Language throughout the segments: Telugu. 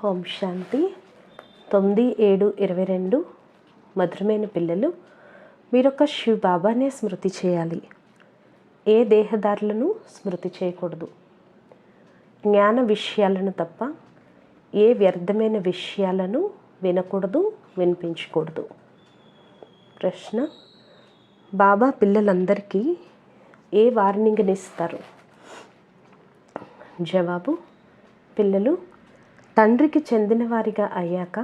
ఓం శాంతి. 9/7/22. మధురమైన పిల్లలు, మీరొక శివ్ బాబానే స్మృతి చేయాలి. ఏ దేహదారులను స్మృతి చేయకూడదు. జ్ఞాన విషయాలను తప్ప ఏ వ్యర్థమైన విషయాలను వినకూడదు, వినిపించకూడదు. ప్రశ్న: బాబా పిల్లలందరికీ ఏ వార్నింగ్ని ఇస్తారు? జవాబు: పిల్లలు తండ్రికి చెందిన వారిగా అయ్యాక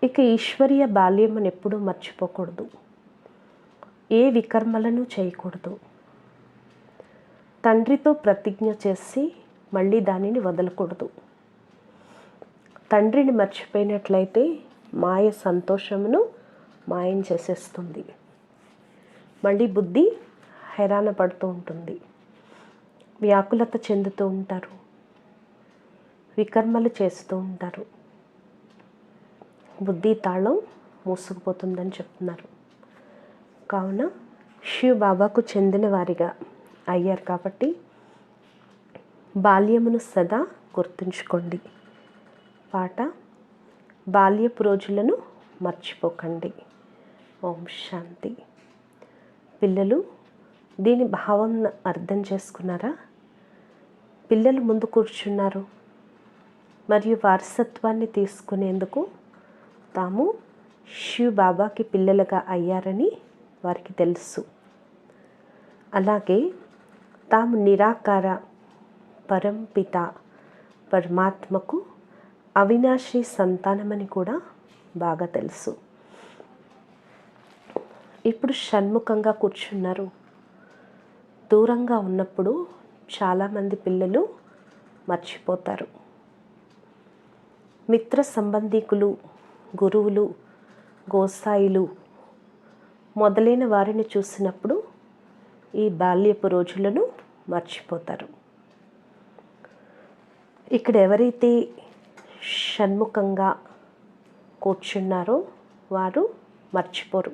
ఇక ఈశ్వరీయ బాల్యమును ఎప్పుడూ మర్చిపోకూడదు. ఏ వికర్మలను చేయకూడదు. తండ్రితో ప్రతిజ్ఞ చేసి మళ్ళీ దానిని వదలకూడదు. తండ్రిని మర్చిపోయినట్లయితే మాయ సంతోషమును మాయం చేసేస్తుంది. మళ్ళీ బుద్ధి హైరాణ పడుతూ ఉంటుంది, వ్యాకులత చెందుతూ ఉంటారు, వికర్మలు చేస్తూ ఉంటారు. బుద్ధి తాళం మూసుకుపోతుందని చెప్తున్నారు. కావున శివ్ బాబాకు చెందిన వారిగా అయ్యారు కాబట్టి బాల్యమును సదా గుర్తుంచుకోండి. పాట: బాల్యపు రోజులను మర్చిపోకండి. ఓం శాంతి. పిల్లలు దీని భావం అర్థం చేసుకున్నారా? పిల్లలు ముందు కూర్చున్నారు మరియు వారసత్వాన్ని తీసుకునేందుకు తాము శివ్ బాబాకి పిల్లలుగా అయ్యారని వారికి తెలుసు. అలాగే తాము నిరాకార పరంపిత పరమాత్మకు అవినాశి సంతానమని కూడా బాగా తెలుసు. ఇప్పుడు షణ్ముఖంగా కూర్చున్నారు. దూరంగా ఉన్నప్పుడు చాలామంది పిల్లలు మర్చిపోతారు. మిత్ర సంబంధికులు, గురువులు, గోసాయిలు మొదలైన వారిని చూసినప్పుడు ఈ బాల్యపు రోజులను మర్చిపోతారు. ఇక్కడ ఎవరైతే షణ్ముఖంగా కూర్చున్నారో వారు మర్చిపోరు.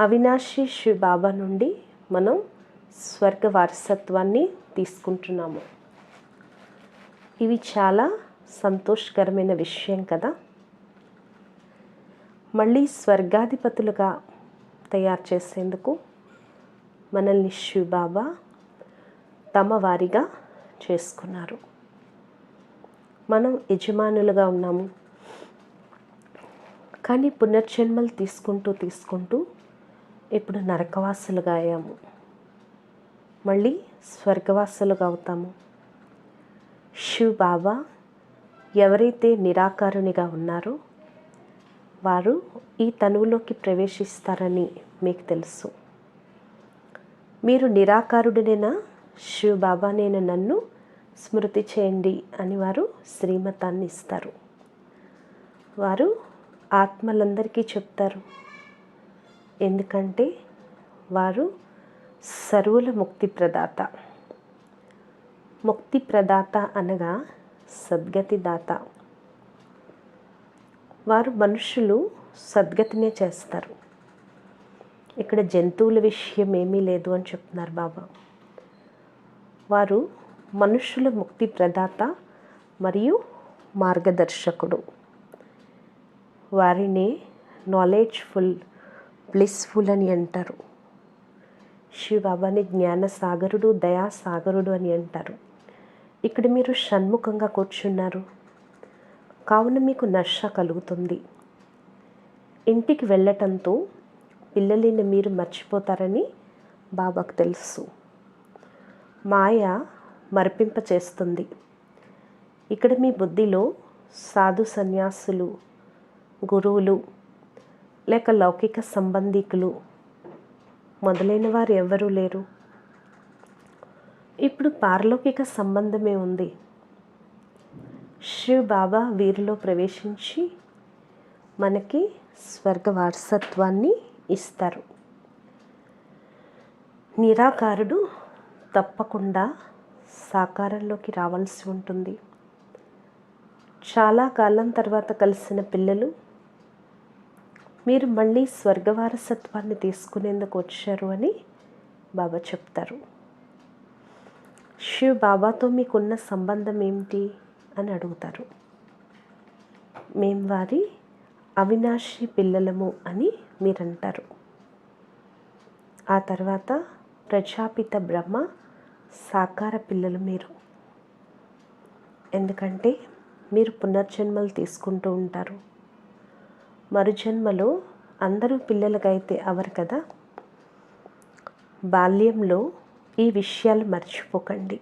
అవినాశి శివ్ బాబా నుండి మనం స్వర్గ వారసత్వాన్ని తీసుకుంటున్నాము. ఇవి చాలా సంతోషకరమైన విషయం కదా. మళ్ళీ స్వర్గాధిపతులుగా తయారు చేసేందుకు మనల్ని శివ్ బాబా తమ వారిగా చేసుకున్నారు. మనం యజమానులుగా ఉన్నాము, కానీ పునర్జన్మలు తీసుకుంటూ ఇప్పుడు నరకవాసులుగా అయ్యాము. మళ్ళీ స్వర్గవాసులుగా అవుతాము. శివ్ బాబా ఎవరైతే నిరాకారునిగా ఉన్నారో వారు ఈ తనువులోకి ప్రవేశిస్తారని మీకు తెలుసు. మీరు నిరాకారుడినైనా శివ్ బాబా నేను నన్ను స్మృతి చేయండి అని వారు శ్రీమతాన్ని ఇస్తారు. వారు ఆత్మలందరికీ చెప్తారు, ఎందుకంటే వారు సర్వుల ముక్తి ప్రదాత. ముక్తి ప్రదాత అనగా సద్గతి దాత. వారు మనుషులు సద్గతినే చేస్తారు. ఇక్కడ జంతువుల విషయం ఏమీ లేదు అని చెప్తున్నారు బాబా. వారు మనుషుల ముక్తి ప్రదాత మరియు మార్గదర్శకుడు. వారిని నాలెడ్జ్ఫుల్, బ్లిస్ఫుల్ అని అంటారు. శివ్ బాబాని జ్ఞానసాగరుడు, దయాసాగరుడు అని అంటారు. ఇక్కడ మీరు షణ్ముఖంగా కూర్చున్నారు కావున మీకు నష కలుగుతుంది. ఇంటికి వెళ్ళటంతో పిల్లలని మీరు మర్చిపోతారని బాబాకు తెలుసు. మాయ మరిపింప చేస్తుంది. ఇక్కడ మీ బుద్ధిలో సాధు సన్యాసులు, గురువులు లేక లౌకిక సంబంధికులు మొదలైన వారు ఎవ్వరూ లేరు. ఇప్పుడు పారలౌకిక సంబంధమే ఉంది. శివ్ బాబా వీరిలో ప్రవేశించి మనకి స్వర్గ వారసత్వాన్ని ఇస్తారు. నిరాకారుడు తప్పకుండా సాకారంలోకి రావాల్సి ఉంటుంది. చాలా కాలం తర్వాత కలిసిన పిల్లలు మీరు మళ్ళీ స్వర్గ వారసత్వాన్ని తీసుకునేందుకు వచ్చారు అని బాబా చెప్తారు. శివ్ బాబాతో మీకున్న సంబంధం ఏమిటి అని అడుగుతారు. మేం వారి అవినాశి పిల్లలము అని మీరంటారు. ఆ తర్వాత ప్రజాపిత బ్రహ్మ సాకార పిల్లలు మీరు. ఎందుకంటే మీరు పునర్జన్మలు తీసుకుంటూ ఉంటారు. మరుజన్మలో అందరూ పిల్లలకైతే అవరు కదా. బాల్యంలో ఈ విషయాలు మర్చిపోకండి.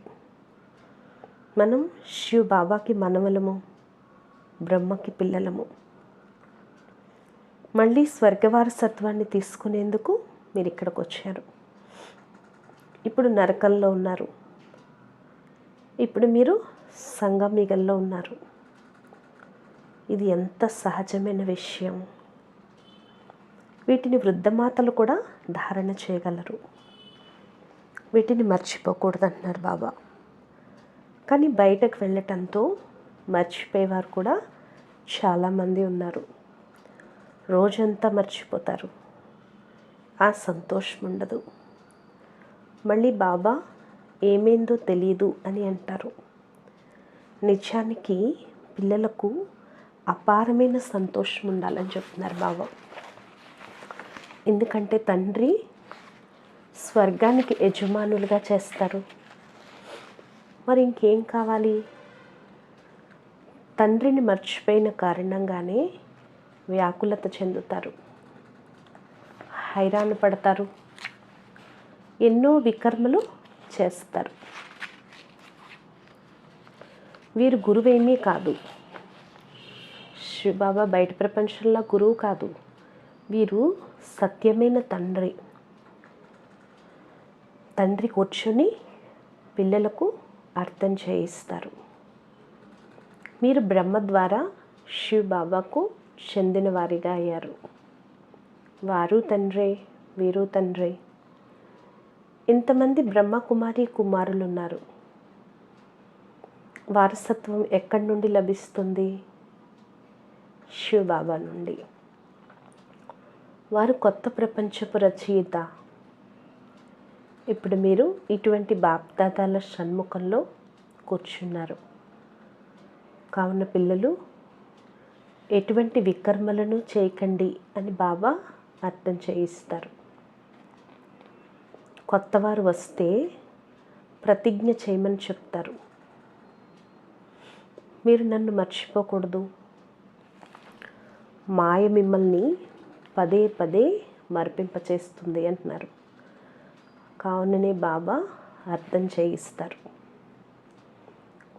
మనం శివ బాబాకి మనవలము, బ్రహ్మకి పిల్లలము. మళ్ళీ స్వర్గవారసత్వాన్ని తీసుకునేందుకు మీరు ఇక్కడికి వచ్చారు. ఇప్పుడు నరకంలో ఉన్నారు. ఇప్పుడు మీరు సంగమిగల్లో ఉన్నారు. ఇది ఎంత సహజమైన విషయం. వీటిని వృద్ధమాతలు కూడా ధారణ చేయగలరు. వీటిని మర్చిపోకూడదు అంటున్నారు బాబా. కానీ బయటకు వెళ్ళటంతో మర్చిపోయేవారు కూడా చాలామంది ఉన్నారు. రోజంతా మర్చిపోతారు. ఆ సంతోషం ఉండదు. మళ్ళీ బాబా ఏమైందో తెలియదు అని అంటారు. నిజానికి పిల్లలకు అపారమైన సంతోషం ఉండాలని చెప్తున్నారు బాబా. ఎందుకంటే తండ్రి స్వర్గానికి యజమానులుగా చేస్తారు. మరి ఇంకేం కావాలి? తండ్రిని మర్చిపోయిన కారణంగానే వ్యాకులత చెందుతారు, హైరాణ పడతారు, ఎన్నో వికర్మలు చేస్తారు. వీరు గురువేమీ కాదు. శివబాబా బయట ప్రపంచంలో గురువు కాదు. వీరు సత్యమైన తండ్రి. తండ్రి కూర్చొని పిల్లలకు అర్థం చేయిస్తారు. మీరు బ్రహ్మ ద్వారా శివబాబాకు చెందిన వారిగా అయ్యారు. వారు తండ్రే, వీరు తండ్రే. ఇంతమంది బ్రహ్మకుమారి కుమారులు ఉన్నారు. వారసత్వం ఎక్కడి నుండి లభిస్తుంది? శివబాబా నుండి. వారు కొత్త ప్రపంచపు రచయిత. ఇప్పుడు మీరు ఇటువంటి బాప్దాదాల సన్ముఖంలో కూర్చున్నారు. కావున పిల్లలు ఎటువంటి వికర్మలను చేయకండి అని బాబా అర్థం చేయిస్తారు. కొత్తవారు వస్తే ప్రతిజ్ఞ చేయమని చెప్తారు. మీరు నన్ను మర్చిపోకూడదు. మాయ మిమ్మల్ని పదే పదే మరిపింపచేస్తుంది అంటున్నారు. కావుననే బాబా అర్థం చేయిస్తారు.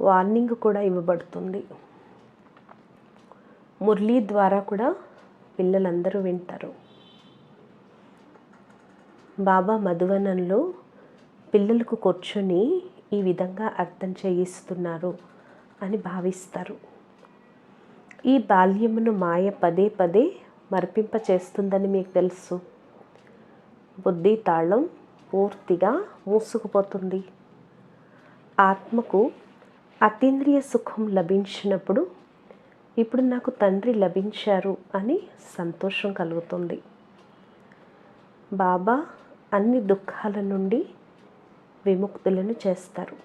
వార్నింగ్ కూడా ఇవ్వబడుతుంది. మురళీ ద్వారా కూడా పిల్లలందరూ వింటారు. బాబా మధువనంలో పిల్లలకు కూర్చొని ఈ విధంగా అర్థం చేయిస్తున్నారు అని భావిస్తారు. ఈ బాల్యమును మాయ పదే పదే మరిపింప చేస్తుందని మీకు తెలుసు. బుద్ధి తాళం పూర్తిగా మూసుకుపోతుంది. ఆత్మకు అతీంద్రియ సుఖం లభించినప్పుడు ఇప్పుడు నాకు తండ్రి లభించారు అని సంతోషం కలుగుతుంది. బాబా అన్ని దుఃఖాల నుండి విముక్తులను చేస్తారు.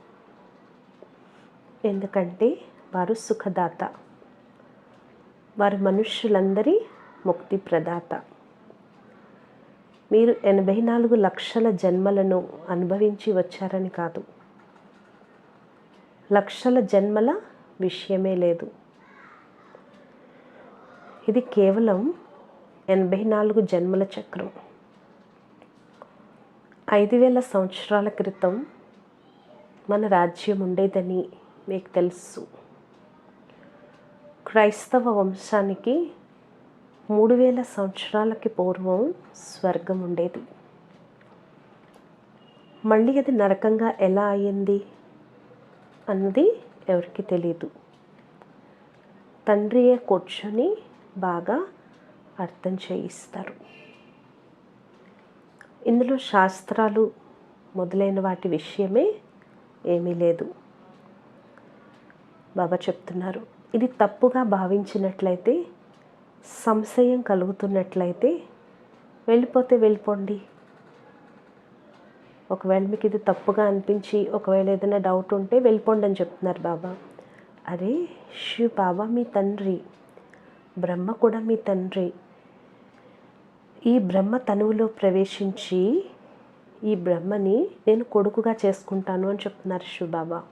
ఎందుకంటే వారు సుఖదాత. వారు మనుష్యులందరి ముక్తి ప్రదాత. మీరు 84 లక్షల జన్మలను అనుభవించి వచ్చారని కాదు. లక్షల జన్మల విషయమే లేదు. ఇది కేవలం 84 జన్మల చక్రం. 5000 సంవత్సరాల క్రితం మన రాజ్యం ఉండేదని మీకు తెలుసు. క్రైస్తవ వంశానికి 3000 సంవత్సరాలకి పూర్వం స్వర్గం ఉండేది. మళ్ళీ అది నరకంగా ఎలా అయ్యింది అన్నది ఎవరికి తెలీదు. తండ్రియే కూర్చొని బాగా అర్థం చేయిస్తారు. ఇందులో శాస్త్రాలు మొదలైన వాటి విషయమే ఏమీ లేదు. బాబా చెప్తున్నారు, ఇది తప్పుగా భావించినట్లయితే, సంశయం కలుగుతున్నట్లయితే వెళ్ళిపోతే వెళ్ళిపోండి. ఒకవేళ మీకు ఇది తప్పుగా అనిపించి ఒకవేళ ఏదైనా డౌట్ ఉంటే వెళ్ళిపోండి అని చెప్తున్నారు బాబా. అరే శివ్ బాబా మీ తండ్రి, బ్రహ్మ కూడా మీ తండ్రి. ఈ బ్రహ్మ తనువులో ప్రవేశించి ఈ బ్రహ్మని నేను కొడుకుగా చేసుకుంటాను అని చెప్తున్నారు శివ్ బాబా.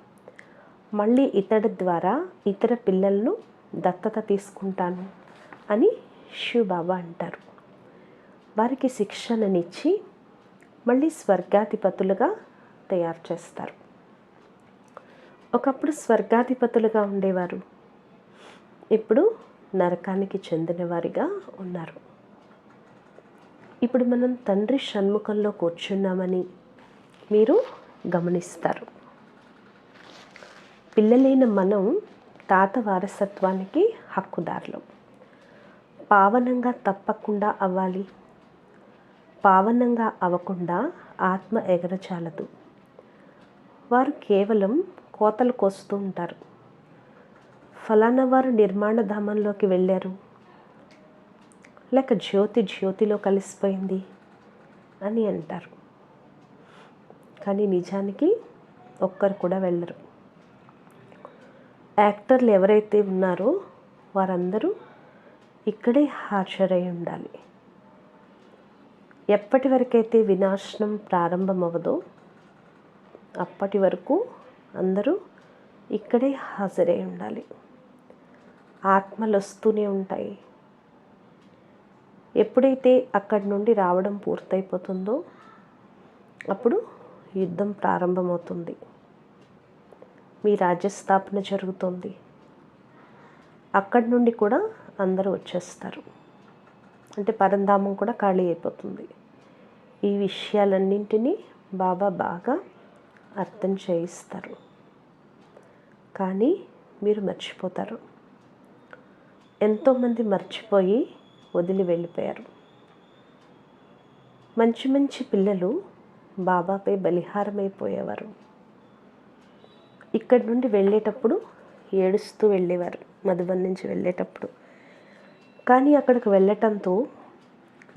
మళ్ళీ ఇతడి ద్వారా ఇతర పిల్లలను దత్తత తీసుకుంటాను అని శివ్ బాబా అంటారు. వారికి శిక్షణనిచ్చి మళ్ళీ స్వర్గాధిపతులుగా తయారు చేస్తారు. ఒకప్పుడు స్వర్గాధిపతులుగా ఉండేవారు, ఇప్పుడు నరకానికి చెందిన వారిగా ఉన్నారు. ఇప్పుడు మనం తండ్రి సన్ముఖంలో కూర్చున్నామని మీరు గమనిస్తారు. పిల్లలైన మనం తాత వారసత్వానికి హక్కుదారులం. పావనంగా తప్పకుండా అవ్వాలి. పావనంగా అవ్వకుండా ఆత్మ ఎగరచాలదు. వారు కేవలం కోతలు కోస్తూ ఉంటారు. ఫలానా వారు నిర్మాణ ధామంలోకి వెళ్ళారు, లేక జ్యోతిలో కలిసిపోయింది అని అంటారు. కానీ నిజానికి ఒక్కరు కూడా వెళ్ళరు. యాక్టర్లు ఎవరైతే ఉన్నారో వారందరూ ఇక్కడే హాజరై ఉండాలి. ఎప్పటి వరకైతే వినాశనం ప్రారంభమవదో అప్పటి వరకు అందరూ ఇక్కడే హాజరై ఉండాలి. ఆత్మలు వస్తూనే ఉంటాయి. ఎప్పుడైతే అక్కడి నుండి రావడం పూర్తయిపోతుందో అప్పుడు యుద్ధం ప్రారంభమవుతుంది. మీ రాజ్యస్థాపన జరుగుతుంది. అక్కడి నుండి కూడా అందరూ వచ్చేస్తారు. అంటే పరంధామం కూడా ఖాళీ అయిపోతుంది. ఈ విషయాలన్నింటినీ బాబా బాగా అర్థం చేయిస్తారు. కానీ మీరు మర్చిపోతారు. ఎంతోమంది మర్చిపోయి వదిలి వెళ్ళిపోయారు. మంచి మంచి పిల్లలు బాబాపై బలిహారమైపోయేవారు. ఇక్కడి నుండి వెళ్ళేటప్పుడు ఏడుస్తూ వెళ్ళేవారు, మధుబన్ నుంచి వెళ్ళేటప్పుడు. కానీ అక్కడికి వెళ్ళటంతో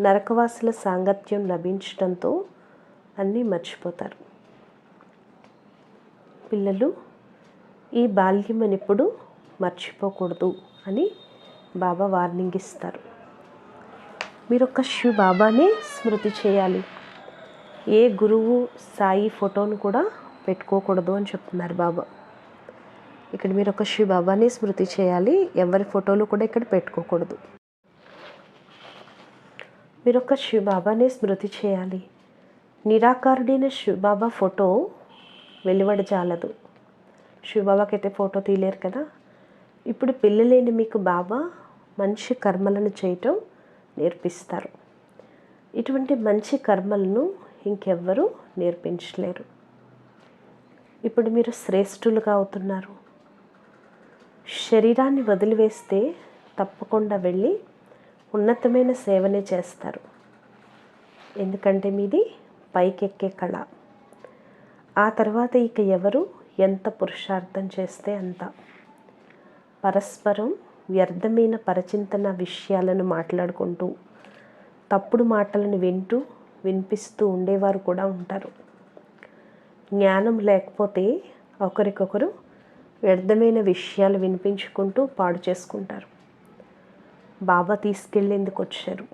నరకవాసుల సాంగత్యం లభించడంతో అన్నీ మర్చిపోతారు. పిల్లలు ఈ బాల్యం ఎప్పుడు మర్చిపోకూడదు అని బాబా వార్నింగ్ ఇస్తారు. మీరు ఒక శివ్ బాబానే స్మృతి చేయాలి. ఏ గురువు సాయి ఫోటోను కూడా పెట్టుకోకూడదు అని చెప్తున్నారు బాబా. ఇక్కడ మీరు ఒక శివ్ బాబానే స్మృతి చేయాలి. ఎవరి ఫోటోలు కూడా ఇక్కడ పెట్టుకోకూడదు. మీరు ఒక శివ్ బాబానే స్మృతి చేయాలి. నిరాకారుడైన శివ్ బాబా ఫోటో వెలువడజాలదు. శివ్ బాబాకి అయితే ఫోటో తీయలేరు కదా. ఇప్పుడు పిల్లలేని మీకు బాబా మంచి కర్మలను చేయటం నేర్పిస్తారు. ఇటువంటి మంచి కర్మలను ఇంకెవ్వరూ నేర్పించలేరు. ఇప్పుడు మీరు శ్రేష్ఠులుగా అవుతున్నారు. శరీరాన్ని వదిలివేస్తే తప్పకుండా వెళ్ళి ఉన్నతమైన సేవనే చేస్తారు. ఎందుకంటే మీది పైకెక్కే కళ. ఆ తర్వాత ఇక ఎవరు ఎంత పురుషార్థం చేస్తే అంత. పరస్పరం వ్యర్థమైన పరచింతన విషయాలను మాట్లాడుకుంటూ తప్పుడు మాటలను వినిపిస్తూ ఉండేవారు కూడా ఉంటారు. జ్ఞానం లేకపోతే ఒకరికొకరు వ్యర్థమైన విషయాలు వినిపించుకుంటూ పాడు చేసుకుంటారు. బాబా తీసుకెళ్ళేందుకు వచ్చారు.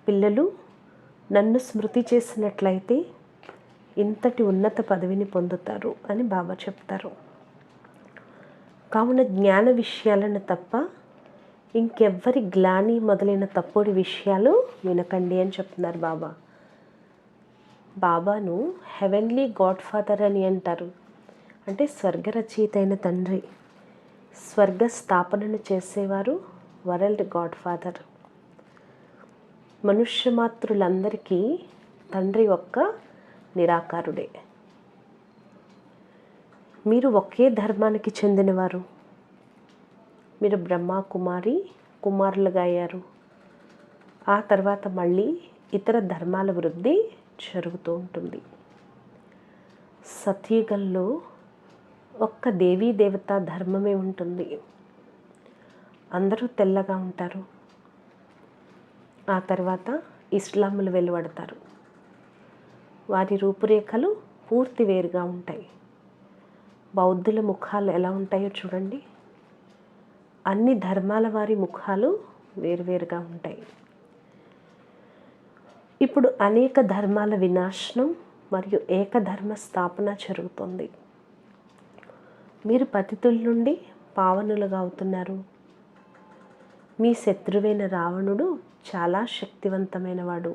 పిల్లలు నన్ను స్మృతి చేసినట్లయితే ఇంతటి ఉన్నత పదవిని పొందుతారు అని బాబా చెప్తారు. కావున జ్ఞాన విషయాలను తప్ప ఇంకెవ్వరి గ్లాని మొదలైన తప్పుడు విషయాలు వినకండి అని చెప్తున్నారు బాబా. బాబాను హెవెన్లీ గాడ్ ఫాదర్ అని అంటారు. అంటే స్వర్గరచయిత అయిన తండ్రి. స్వర్గ స్థాపనను చేసేవారు వరల్డ్ గాడ్ ఫాదర్. మనుష్య మాతృలందరికీ తండ్రి ఒక్క నిరాకారుడే. మీరు ఒకే ధర్మానికి చెందినవారు. మీరు బ్రహ్మ కుమారులుగా అయ్యారు. ఆ తర్వాత మళ్ళీ ఇతర ధర్మాల వృద్ధి జరుగుతూ ఉంటుంది. సత్యుగంలో ఒక్క దేవీ దేవతా ధర్మమే ఉంటుంది. అందరూ తెల్లగా ఉంటారు. ఆ తర్వాత ఇస్లాములు వెలువడతారు. వారి రూపురేఖలు పూర్తి వేరుగా ఉంటాయి. బౌద్ధుల ముఖాలు ఎలా ఉంటాయో చూడండి. అన్ని ధర్మాల వారి ముఖాలు వేరువేరుగా ఉంటాయి. ఇప్పుడు అనేక ధర్మాల వినాశనం మరియు ఏకధర్మ స్థాపన జరుగుతుంది. మీరు పతితుల నుండి పావనులుగా అవుతున్నారు. మీ శత్రువైన రావణుడు చాలా శక్తివంతమైన వాడు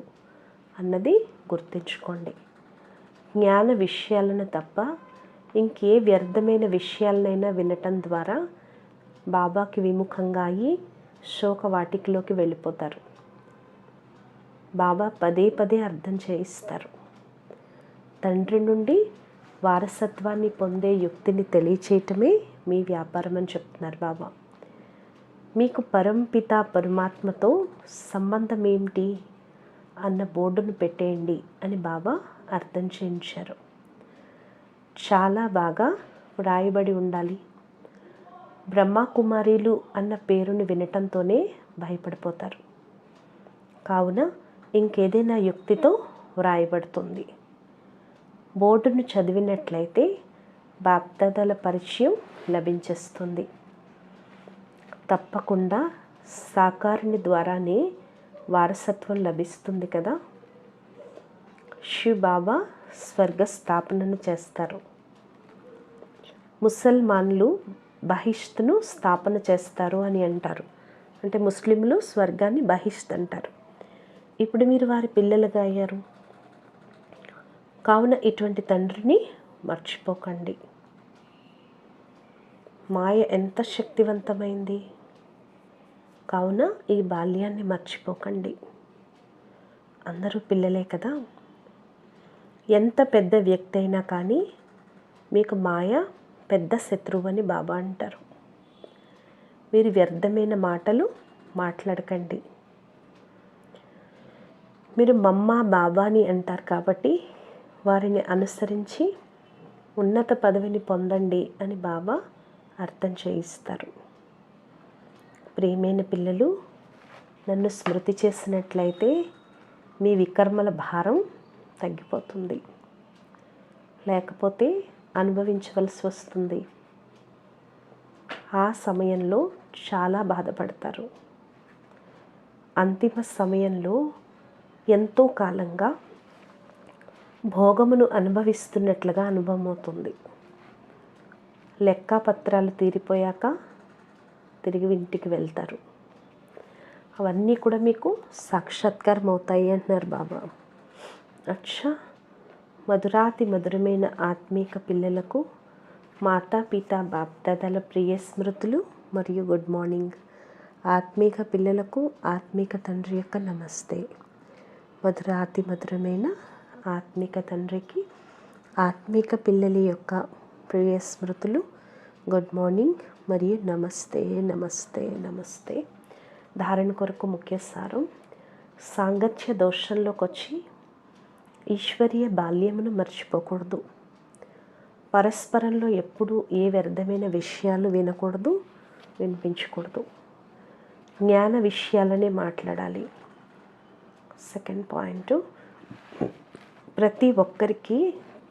అన్నది గుర్తుంచుకోండి. జ్ఞాన విషయాలను తప్ప ఇంకే వ్యర్థమైన విషయాలనైనా వినటం ద్వారా బాబాకి విముఖంగా అయ్యి శోకవాటికలోకి వెళ్ళిపోతారు. బాబా పదే పదే అర్థం చేయిస్తారు. తండ్రి నుండి వారసత్వాన్ని పొందే యుక్తిని తెలియచేయటమే మీ వ్యాపారం అని చెప్తున్నారు బాబా. మీకు పరంపిత పరమాత్మతో సంబంధం ఏమిటి అన్న బోర్డును పెట్టేయండి అని బాబా అర్థం చేయించారు. చాలా బాగా వ్రాయబడి ఉండాలి. బ్రహ్మకుమారీలు అన్న పేరుని వినటంతోనే భయపడిపోతారు. కావున ఇంకేదైనా యుక్తితో వ్రాయబడుతుంది. బోర్డును చదివినట్లయితే బాప్దాదాల పరిచయం లభించేస్తుంది. తప్పకుండా సాకారుని ద్వారానే వారసత్వం లభిస్తుంది కదా. శివ్ బాబా స్వర్గ స్థాపనను చేస్తారు. ముసల్మాన్లు బహిష్తును స్థాపన చేస్తారు అని అంటారు. అంటే ముస్లింలు స్వర్గాన్ని బహిష్త్ అంటారు. ఇప్పుడు మీరు వారి పిల్లలుగా అయ్యారు. కావున ఇటువంటి తండ్రిని మర్చిపోకండి. మాయ ఎంత శక్తివంతమైంది. కావున ఈ బాల్యాన్ని మర్చిపోకండి. అందరూ పిల్లలే కదా. ఎంత పెద్ద వ్యక్తి అయినా కానీ మీకు మాయ పెద్ద శత్రువు అని బాబా అంటారు. మీరు వ్యర్థమైన మాటలు మాట్లాడకండి. మీరు మమ్మ బాబాని అంటారు కాబట్టి వారిని అనుసరించి ఉన్నత పదవిని పొందండి అని బాబా అర్థం చేయిస్తారు. ప్రియమైన పిల్లలు, నన్ను స్మృతి చేసినట్లయితే మీ వికర్మల భారం తగ్గిపోతుంది. లేకపోతే అనుభవించవలసి వస్తుంది. ఆ సమయంలో చాలా బాధపడతారు. అంతిమ సమయంలో ఎంతో కాలంగా భోగమును అనుభవిస్తున్నట్లుగా అనుభవం అవుతుంది. లెక్కపత్రాలు తీరిపోయాక తిరిగి ఇంటికి వెళ్తారు. అవన్నీ కూడా మీకు సాక్షాత్కారం అవుతాయి అంటున్నారు బాబా. అచ్చా, మధురాతి మధురమైన ఆత్మీక పిల్లలకు మాతాపిత బాప్దాదాల ప్రియ స్మృతులు మరియు గుడ్ మార్నింగ్. ఆత్మీక పిల్లలకు ఆత్మీక తండ్రి యొక్క నమస్తే. మధురాతి మధురమైన ఆత్మీక తండ్రికి ఆత్మీక పిల్లల యొక్క ప్రియ స్మృతులు, గుడ్ మార్నింగ్ మరియు నమస్తే నమస్తే నమస్తే. ధారణ కొరకు ముఖ్య సారం: సాంగత్య దోషంలోకి వచ్చి ఈశ్వరీయ బాల్యమును మర్చిపోకూడదు. పరస్పరంలో ఎప్పుడూ ఏ వ్యర్థమైన విషయాలు వినకూడదు, వినిపించకూడదు. జ్ఞాన విషయాలనే మాట్లాడాలి. సెకండ్ పాయింట్, ప్రతి ఒక్కరికి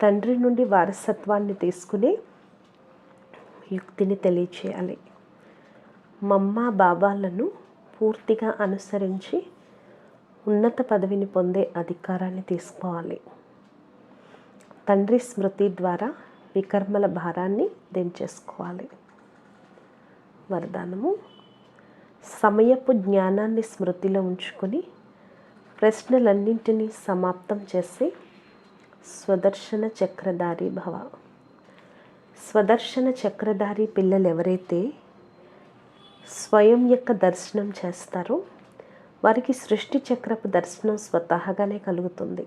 తండ్రి నుండి వారసత్వాన్ని తీసుకునే యుక్తిని తెలియచేయాలి. మమ్మ బాబాలను పూర్తిగా అనుసరించి ఉన్నత పదవిని పొందే అధికారాన్ని తీసుకోవాలి. తండ్రి స్మృతి ద్వారా వికర్మల భారాన్ని దించేసుకోవాలి. వరదానము: సమయపు జ్ఞానాన్ని స్మృతిలో ఉంచుకొని ప్రశ్నలన్నింటినీ సమాప్తం చేసి స్వదర్శన చక్రధారి భవ. స్వదర్శన చక్రధారి పిల్లలు ఎవరైతే స్వయం యొక్క దర్శనం చేస్తారో వారికి సృష్టి చక్రపు దర్శనం స్వతహాగానే కలుగుతుంది.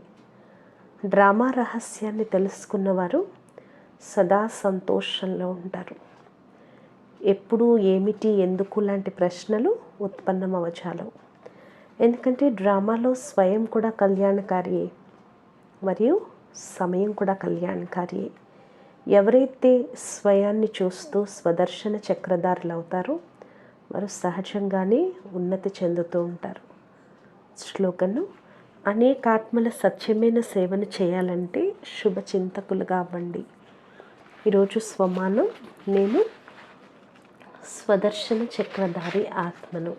డ్రామా రహస్యాన్ని తెలుసుకున్నవారు సదా సంతోషంలో ఉంటారు. ఎప్పుడు ఏమిటి, ఎందుకు లాంటి ప్రశ్నలు ఉత్పన్నమవచాలవు. ఎందుకంటే డ్రామాలో స్వయం కూడా కళ్యాణకారియే మరియు సమయం కూడా కళ్యాణకారియే. ఎవరైతే స్వయాన్ని చూస్తూ స్వదర్శన చక్రధారులు అవుతారో వారు సహజంగానే ఉన్నతి చెందుతూ ఉంటారు. శ్లోకను: అనేకాత్మల సత్యమైన సేవను చేయాలంటే శుభచింతకులుగా అవ్వండి. ఈరోజు స్వమానం, నేను స్వదర్శన చక్రధారి ఆత్మను.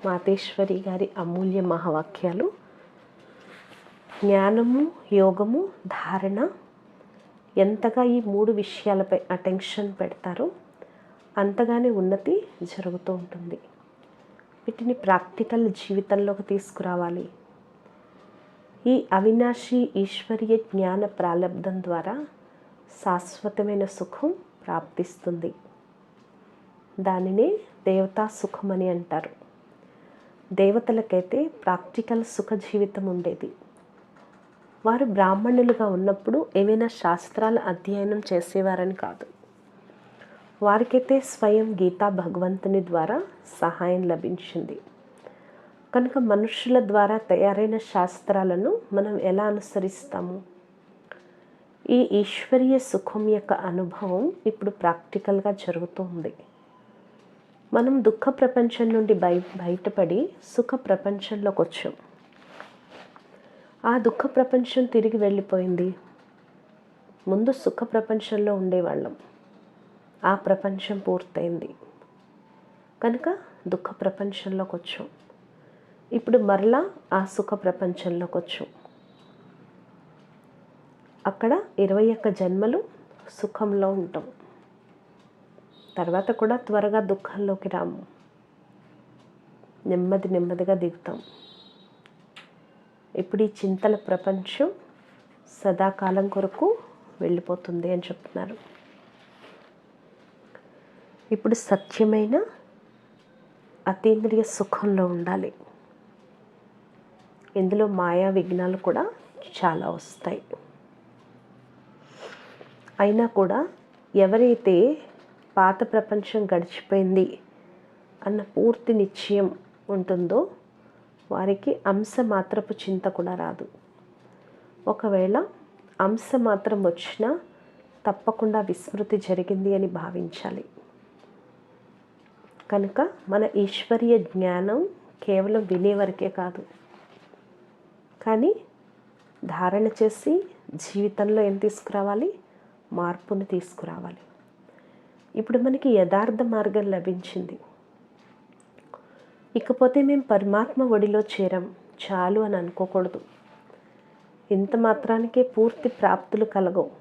మాతేశ్వరి గారి అమూల్య మహావాక్యాలు. జ్ఞానము, యోగము, ధారణ ఎంతగా ఈ 3 విషయాలపై అటెన్షన్ పెడతారో అంతగానే ఉన్నతి జరుగుతూ ఉంటుంది. వీటిని ప్రాక్టికల్ జీవితంలోకి తీసుకురావాలి. ఈ అవినాశి ఈశ్వరీయ జ్ఞాన ప్రాలబ్ధం ద్వారా శాశ్వతమైన సుఖం ప్రాప్తిస్తుంది. దానినే దేవతా సుఖం అని అంటారు. దేవతలకైతే ప్రాక్టికల్ సుఖ జీవితం ఉండేది. వారు బ్రాహ్మణులుగా ఉన్నప్పుడు ఏవైనా శాస్త్రాల అధ్యయనం చేసేవారని కాదు. వారికైతే స్వయం గీతా భగవంతుని ద్వారా సహాయం లభించింది. కనుక మనుషుల ద్వారా తయారైన శాస్త్రాలను మనం ఎలా అనుసరిస్తాము? ఈ ఈశ్వరీయ సుఖం యొక్క అనుభవం ఇప్పుడు ప్రాక్టికల్గా జరుగుతుంది. మనం దుఃఖ ప్రపంచం నుండి బయటపడి సుఖ ప్రపంచంలోకి వచ్చాం. ఆ దుఃఖ ప్రపంచం తిరిగి వెళ్ళిపోయింది. ముందు సుఖ ప్రపంచంలో ఉండేవాళ్ళం. ఆ ప్రపంచం పూర్తయింది కనుక దుఃఖ ప్రపంచంలోకి వచ్చాం. ఇప్పుడు మరలా ఆ సుఖ ప్రపంచంలోకి వచ్చాం. అక్కడ 21 జన్మలు సుఖంలో ఉంటాం. తర్వాత కూడా త్వరగా దుఃఖంలోకి రాము. నెమ్మదిగా దిగుతాం. ఇప్పుడు ఈ చింతల ప్రపంచం సదాకాలం కొరకు వెళ్ళిపోతుంది అని చెప్తున్నారు. ఇప్పుడు సత్యమైన అతీంద్రియ సుఖంలో ఉండాలి. ఇందులో మాయా విఘ్నాలు కూడా చాలా వస్తాయి. అయినా కూడా ఎవరైతే పాత ప్రపంచం గడిచిపోయింది అన్న పూర్తి నిశ్చయం ఉంటుందో వారికి అంశ మాత్రపు చింత కూడా రాదు. ఒకవేళ అంశ మాత్రం వచ్చినా తప్పకుండా విస్మృతి జరిగింది అని భావించాలి. కనుక మన ఈశ్వరీయ జ్ఞానం కేవలం వినే వరకే కాదు, కానీ ధారణ చేసి జీవితంలో ఏం తీసుకురావాలి? మార్పుని తీసుకురావాలి. ఇప్పుడు మనకి యథార్థ మార్గం లభించింది. ఇకపోతే మేము పరమాత్మ ఒడిలో చేరాం చాలు అని అనుకోకూడదు. ఇంత మాత్రానికే పూర్తి ప్రాప్తులు కలగవు.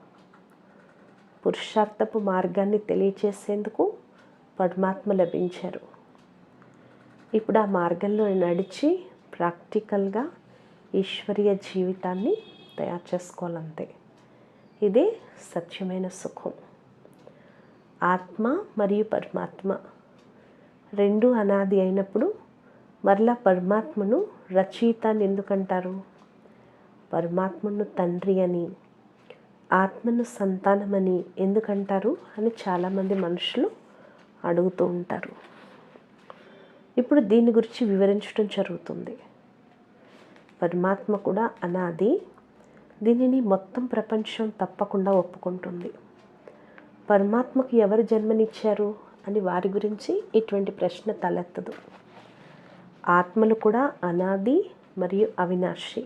పురుషార్థపు మార్గాన్ని తెలియచేసేందుకు పరమాత్మ లభించారు. ఇప్పుడు ఆ మార్గంలో నడిచి ప్రాక్టికల్గా ఈశ్వరీయ జీవితాన్ని తయారు చేసుకోవాలంతే. ఇదే సత్యమైన సుఖం. ఆత్మ మరియు పరమాత్మ రెండు అనాది అయినప్పుడు మరలా పరమాత్మను రచయిత అని ఎందుకంటారు? పరమాత్మను తండ్రి అని, ఆత్మను సంతానమని ఎందుకంటారు అని చాలామంది మనుషులు అడుగుతూ ఉంటారు. ఇప్పుడు దీని గురించి వివరించడం జరుగుతుంది. పరమాత్మ కూడా అనాది. దీనిని మొత్తం ప్రపంచం తప్పకుండా ఒప్పుకుంటుంది. పరమాత్మకు ఎవరు జన్మనిచ్చారు అని వారి గురించి ఇటువంటి ప్రశ్న తలెత్తదు. ఆత్మలు కూడా అనాది మరియు అవినాశి.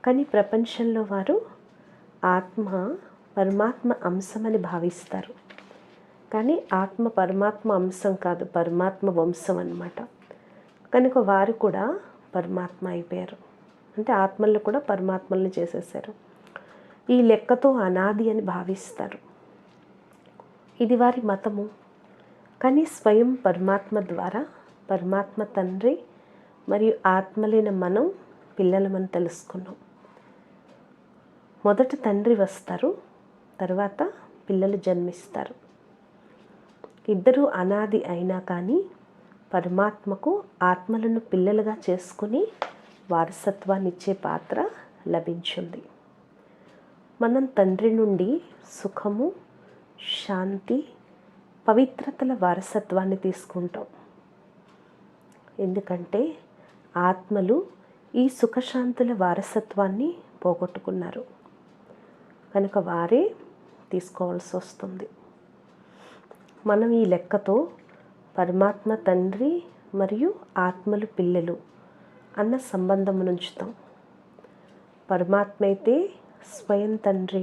కానీ ప్రపంచంలో వారు ఆత్మ పరమాత్మ అంశమని భావిస్తారు. కానీ ఆత్మ పరమాత్మ అంశం కాదు, పరమాత్మ వంశం అన్నమాట. కనుక వారు కూడా పరమాత్మ అయిపోయారు. అంటే ఆత్మలను కూడా పరమాత్మల్ని చేసేసారు. ఈ లెక్కతో అనాది అని భావిస్తారు. ఇది వారి మతము. కానీ స్వయం పరమాత్మ ద్వారా పరమాత్మ తండ్రి మరియు ఆత్మలైన మనం పిల్లలమని తెలుసుకున్నాం. మొదట తండ్రి వస్తారు, తర్వాత పిల్లలు జన్మిస్తారు. ఇద్దరు అనాది అయినా కానీ పరమాత్మకు ఆత్మలను పిల్లలుగా చేసుకుని వారసత్వాన్ని ఇచ్చే పాత్ర లభించింది. మనం తండ్రి నుండి సుఖము, శాంతి, పవిత్రతల వారసత్వాన్ని తీసుకుంటాం. ఎందుకంటే ఆత్మలు ఈ సుఖశాంతుల వారసత్వాన్ని పోగొట్టుకున్నారు కనుక వారే తీసుకోవాల్సి వస్తుంది. మనం ఈ లెక్కతో పరమాత్మ తండ్రి మరియు ఆత్మలు పిల్లలు అన్న సంబంధం ఉంచుతాం. పరమాత్మ అయితే స్వయం తండ్రి,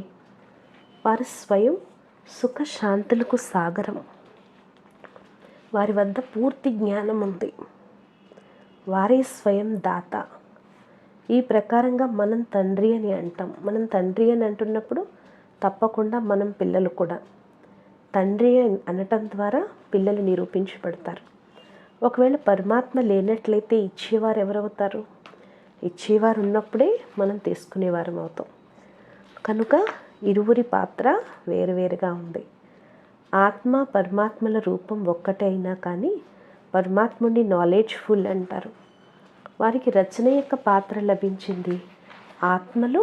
వారు స్వయం సుఖశాంతులకు సాగరం. వారి వద్ద పూర్తి జ్ఞానం ఉంది. వారే స్వయం దాత. ఈ ప్రకారంగా మనం తండ్రి అని అంటాం. మనం తండ్రి అని అంటున్నప్పుడు తప్పకుండా మనం పిల్లలు కూడా. తండ్రి అనటం ద్వారా పిల్లలు నిరూపించబడతారు. ఒకవేళ పరమాత్మ లేనట్లయితే ఇచ్చేవారు ఎవరవుతారు? ఇచ్చేవారు ఉన్నప్పుడే మనం తీసుకునేవారం అవుతాం. కనుక ఇరువురి పాత్ర వేరువేరుగా ఉంది. ఆత్మ పరమాత్మల రూపం ఒక్కటే అయినా కానీ పరమాత్ముడిని నాలెడ్జ్ఫుల్ అంటారు. వారికి రచన యొక్క పాత్ర లభించింది. ఆత్మలు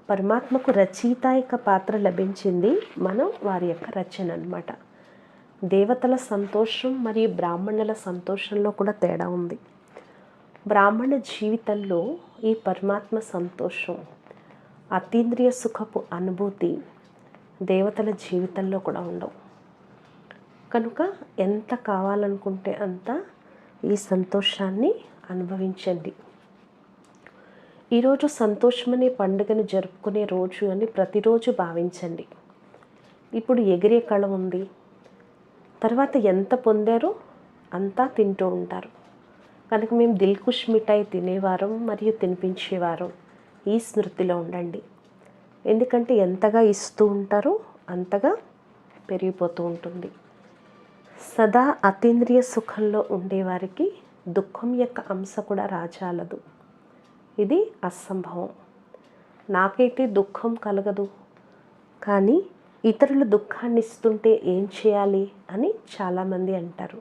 పరమాత్మకు రచయిత యొక్క పాత్ర లభించింది. మనం వారి యొక్క రచన అన్నమాట. దేవతల సంతోషం మరియు బ్రాహ్మణుల సంతోషంలో కూడా తేడా ఉంది. బ్రాహ్మణ జీవితంలో ఈ పరమాత్మ సంతోషం, అతీంద్రియ సుఖపు అనుభూతి దేవతల జీవితంలో కూడా ఉండవు. కనుక ఎంత కావాలనుకుంటే అంత ఈ సంతోషాన్ని అనుభవించండి. ఈరోజు సంతోషమనే పండుగను జరుపుకునే రోజు అని ప్రతిరోజు భావించండి. ఇప్పుడు ఎగిరే కళ ఉంది. తర్వాత ఎంత పొందారో అంతా తింటూ ఉంటారు. కనుక మేము దిల్కుష్ మిఠాయి తినేవారం మరియు తినిపించేవారం. ఈ స్మృతిలో ఉండండి. ఎందుకంటే ఎంతగా ఇస్తూ ఉంటారో అంతగా పెరిగిపోతూ ఉంటుంది. సదా అతీంద్రియ సుఖంలో ఉండేవారికి దుఃఖం యొక్క అంశ కూడా రాజాలదు. ఇది అసంభవం. నాకైతే దుఃఖం కలగదు, కానీ ఇతరులు దుఃఖాన్ని ఇస్తుంటే ఏం చేయాలి అని చాలామంది అంటారు.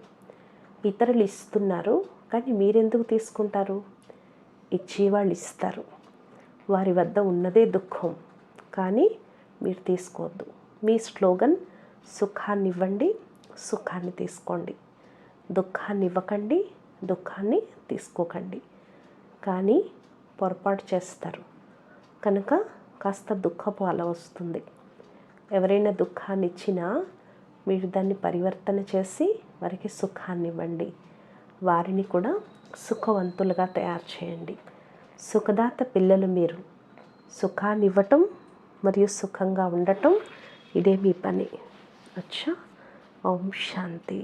ఇతరులు ఇస్తున్నారు, కానీ మీరెందుకు తీసుకుంటారు? ఇచ్చేవాళ్ళు ఇస్తారు. వారి వద్ద ఉన్నదే దుఃఖం, కానీ మీరు తీసుకోవద్దు. మీ స్లోగన్ సుఖాన్ని ఇవ్వండి, సుఖాన్ని తీసుకోండి. దుఃఖాన్ని ఇవ్వకండి, దుఃఖాన్ని తీసుకోకండి. కానీ పొరపాటు చేస్తారు కనుక కాస్త దుఃఖపు అల వస్తుంది. ఎవరైనా దుఃఖాన్ని ఇచ్చినా మీరు దాన్ని పరివర్తన చేసి వారికి సుఖాన్ని ఇవ్వండి. వారిని కూడా సుఖవంతులుగా తయారు చేయండి. సుఖదాత పిల్లలు మీరు. సుఖాన్ని ఇవ్వటం మరియు సుఖంగా ఉండటం ఇదే మీ పని. అచ్చా. ఓం శాంతి.